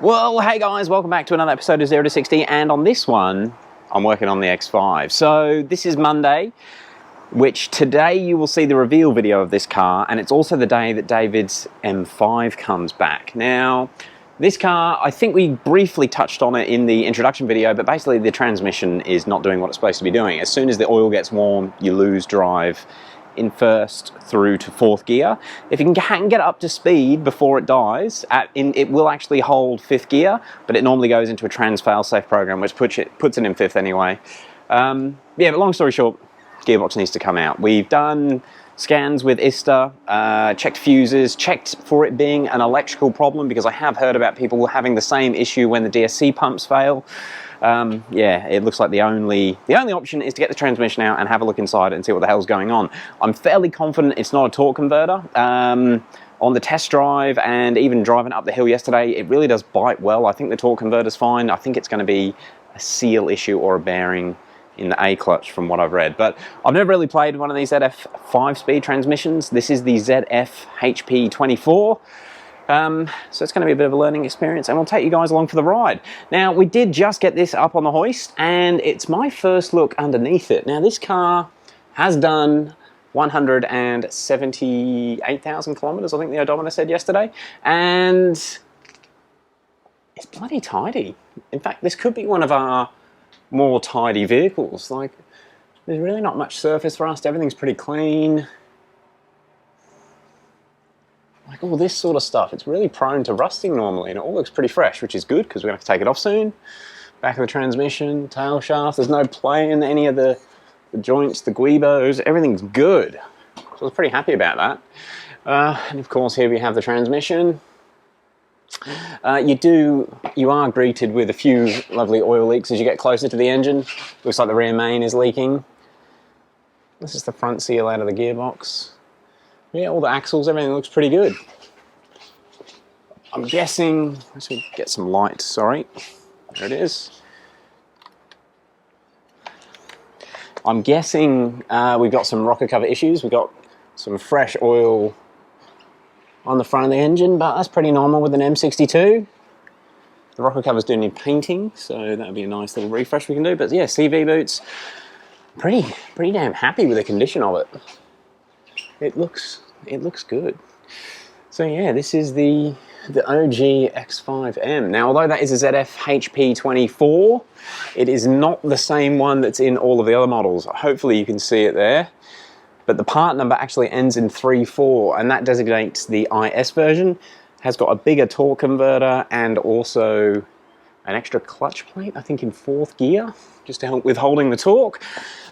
Well, hey guys, welcome back to another episode of 0 to 60, and on this one, I'm working on the X5. So this is Monday, which today you will see the reveal video of this car, and it's also the day that David's M5 comes back. Now, this car, I think we briefly touched on it in the introduction video, but basically the transmission is not doing what it's supposed to be doing. As soon as the oil gets warm, you lose drive in first through to fourth gear. If you can get up to speed before it dies, it will actually hold fifth gear, but it normally goes into a trans failsafe program, which puts it in fifth anyway. Yeah, but long story short, gearbox needs to come out. We've done scans with ISTA, checked fuses, checked for it being an electrical problem, because I have heard about people having the same issue when the DSC pumps fail. Yeah, it looks like the only option is to get the transmission out and have a look inside and see what the hell's going on. I'm fairly confident it's not a torque converter. On the test drive and even driving up the hill yesterday, it really does bite well. I think the torque converter's fine. I think it's going to be a seal issue or a bearing in the A-clutch from what I've read. But I've never really played one of these ZF 5-speed transmissions. This is the ZF HP24. So it's going to be a bit of a learning experience, and we'll take you guys along for the ride. Now, we did just get this up on the hoist, and it's my first look underneath it. Now, this car has done 178,000 kilometers, I think the odometer said yesterday, and it's bloody tidy. In fact, this could be one of our more tidy vehicles. Like, there's really not much surface rust, everything's pretty clean. Like all this sort of stuff, it's really prone to rusting normally, and it all looks pretty fresh, which is good because we're going to have to take it off soon. Back of the transmission, tail shaft, there's no play in any of the joints, the guibos, everything's good. So I was pretty happy about that. And of course here we have the transmission. You are greeted with a few lovely oil leaks as you get closer to the engine. Looks like the rear main is leaking. This is the front seal out of the gearbox. Yeah, all the axles, everything looks pretty good. I'm guessing, let's get some light, sorry. There it is. I'm guessing we've got some rocker cover issues. We've got some fresh oil on the front of the engine, but that's pretty normal with an M62. The rocker covers do need painting, so that would be a nice little refresh we can do. But yeah, CV boots, pretty damn happy with the condition of it. It looks good. So yeah, this is the OG X5M. Now, although that is a ZF HP24, it is not the same one that's in all of the other models. Hopefully you can see it there. But the part number actually ends in 34, and that designates the IS version. Has got a bigger torque converter and also an extra clutch plate, I think in fourth gear, just to help with holding the torque.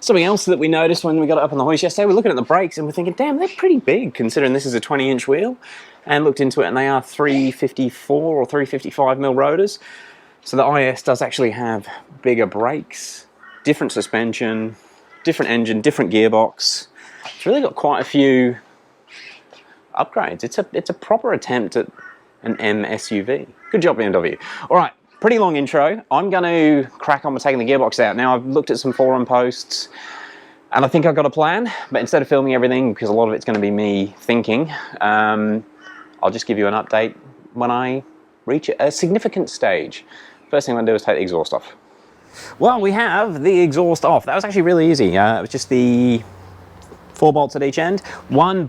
Something else that we noticed when we got it up on the hoist yesterday, we're looking at the brakes and we're thinking, damn, they're pretty big considering this is a 20-inch wheel. And looked into it and they are 354 or 355 mil rotors. So the IS does actually have bigger brakes, different suspension, different engine, different gearbox. It's really got quite a few upgrades. It's a proper attempt at an M SUV. Good job, BMW. All right. Pretty long intro. I'm going to crack on with taking the gearbox out. Now, I've looked at some forum posts and I think I've got a plan, but instead of filming everything, because a lot of it's going to be me thinking, I'll just give you an update when I reach a significant stage. First thing I'm going to do is take the exhaust off. Well, we have the exhaust off. That was actually really easy. It was just the 4 bolts at each end. One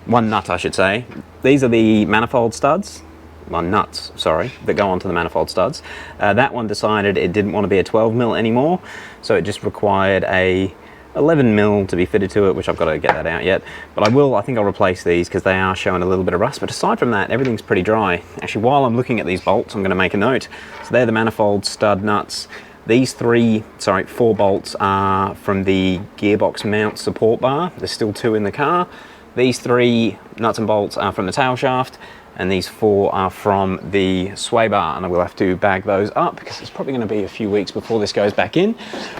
nut, I should say. These are the manifold studs. Well, nuts, sorry, that go onto the manifold studs. That one decided it didn't want to be a 12 mil anymore, so it just required a 11 mil to be fitted to it, which I've got to get that out yet. But I think I'll replace these because they are showing a little bit of rust. But aside from that, everything's pretty dry. Actually, while I'm looking at these bolts, I'm going to make a note. So they're the manifold stud nuts. These 4 bolts are from the gearbox mount support bar. There's still 2 in the car. These 3 nuts and bolts are from the tail shaft. And these 4 are from the sway bar, and I will have to bag those up because it's probably going to be a few weeks before this goes back in.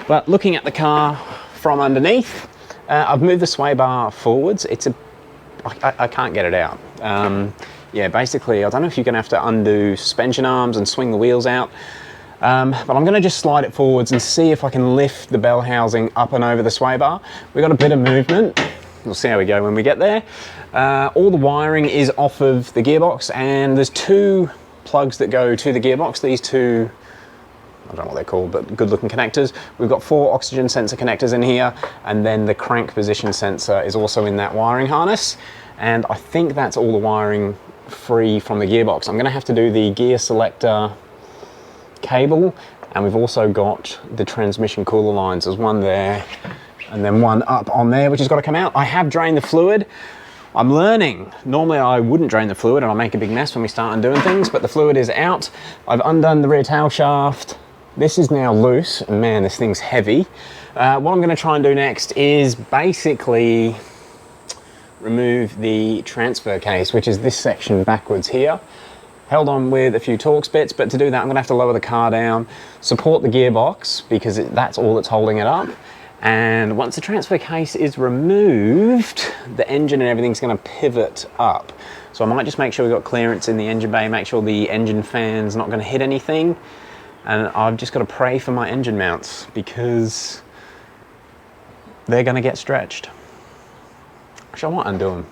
But looking at the car from underneath, I've moved the sway bar forwards. I can't get it out. Yeah, basically, I don't know if you're going to have to undo suspension arms and swing the wheels out. But I'm going to just slide it forwards and see if I can lift the bell housing up and over the sway bar. We've got a bit of movement. we'll see how we go when we get there. All the wiring is off of the gearbox, and there's 2 plugs that go to the gearbox. These 2, I don't know what they're called, but good looking connectors. We've got 4 oxygen sensor connectors in here, and then the crank position sensor is also in that wiring harness. And I think that's all the wiring free from the gearbox. I'm gonna have to do the gear selector cable, and we've also got the transmission cooler lines. There's one there, and then one up on there, which has got to come out. I have drained the fluid. I'm learning. Normally I wouldn't drain the fluid and I'll make a big mess when we start doing things, but the fluid is out. I've undone the rear tail shaft. This is now loose, and man, this thing's heavy. What I'm gonna try and do next is basically remove the transfer case, which is this section backwards here. Held on with a few Torx bits, but to do that I'm gonna have to lower the car down, support the gearbox, because that's all that's holding it up. And once the transfer case is removed, the engine and everything's gonna pivot up. So I might just make sure we've got clearance in the engine bay, make sure the engine fan's not gonna hit anything. And I've just gotta pray for my engine mounts, because they're gonna get stretched. Actually, I won't undo them.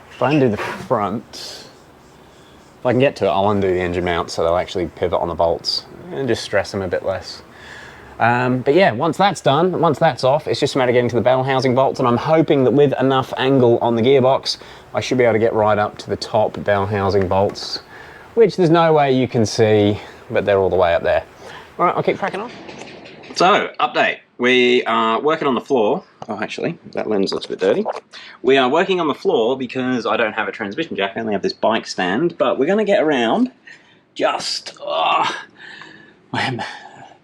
If I undo the front, if I can get to it, I'll undo the engine mounts so they'll actually pivot on the bolts and just stress them a bit less. But yeah, once that's done, once that's off, it's just a matter of getting to the bell housing bolts, and I'm hoping that with enough angle on the gearbox, I should be able to get right up to the top bell housing bolts, which there's no way you can see, but they're all the way up there. All right, I'll keep cracking on. So, update. We are working on the floor. Oh, actually, that lens looks a bit dirty. We are working on the floor because I don't have a transmission jack. I only have this bike stand, but we're going to get around just... I'm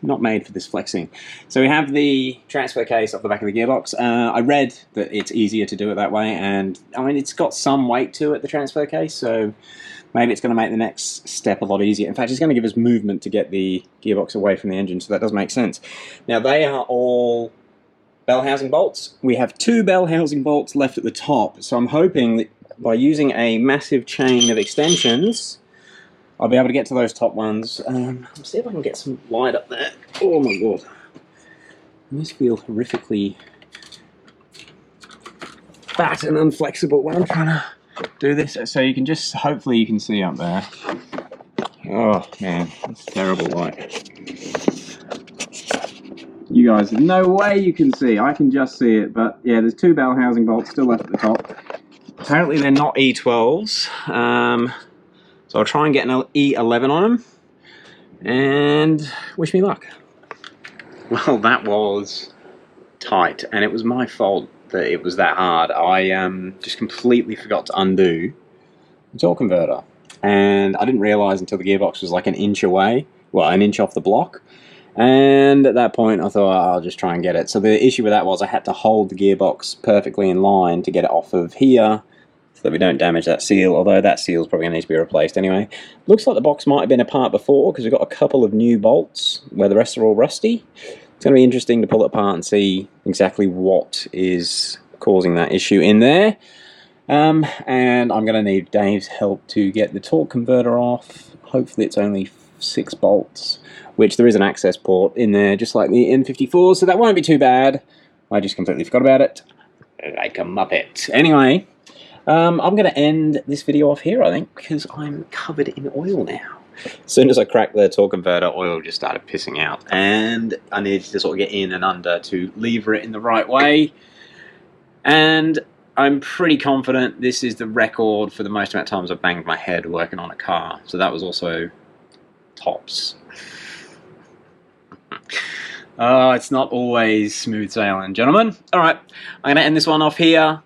not made for this flexing. So we have the transfer case off the back of the gearbox. I read that it's easier to do it that way, and I mean, it's got some weight to it, the transfer case, so maybe it's going to make the next step a lot easier. In fact, it's going to give us movement to get the gearbox away from the engine, so that does make sense. Now, they are all bell housing bolts. We have 2 bell housing bolts left at the top, so I'm hoping that by using a massive chain of extensions, I'll be able to get to those top ones. Let's see if I can get some light up there. Oh my god. I just feel horrifically fat and unflexible when I'm trying to do this. So you can just, hopefully you can see up there. Oh man, that's terrible light. You guys, there's no way you can see. I can just see it, but yeah, there's 2 bell housing bolts still left at the top. Apparently they're not E12s. So I'll try and get an E11 on them, and wish me luck. Well, that was tight, and it was my fault that it was that hard. I just completely forgot to undo the torque converter, and I didn't realise until the gearbox was like an inch away, well, an inch off the block, and at that point I thought, oh, I'll just try and get it. So the issue with that was I had to hold the gearbox perfectly in line to get it off of here, so that we don't damage that seal, although that seal is probably going to need to be replaced anyway. Looks like the box might have been apart before, because we've got a couple of new bolts where the rest are all rusty. It's going to be interesting to pull it apart and see exactly what is causing that issue in there. And I'm going to need Dave's help to get the torque converter off. Hopefully it's only 6 bolts, which there is an access port in there, just like the N54, so that won't be too bad. I just completely forgot about it, like a muppet. Anyway, I'm going to end this video off here, I think, because I'm covered in oil now. As soon as I cracked the torque converter, oil just started pissing out, and I needed to sort of get in and under to lever it in the right way. And I'm pretty confident this is the record for the most amount of times I've banged my head working on a car. So that was also tops. It's not always smooth sailing, gentlemen. All right, I'm going to end this one off here.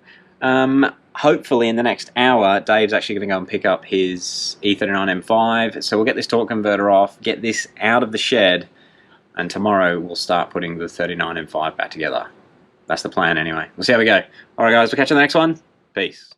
Hopefully in the next hour, Dave's actually going to go and pick up his E39 M5. So we'll get this torque converter off, get this out of the shed, and tomorrow we'll start putting the 39 M5 back together. That's the plan anyway. We'll see how we go. All right, guys, we'll catch you in the next one. Peace.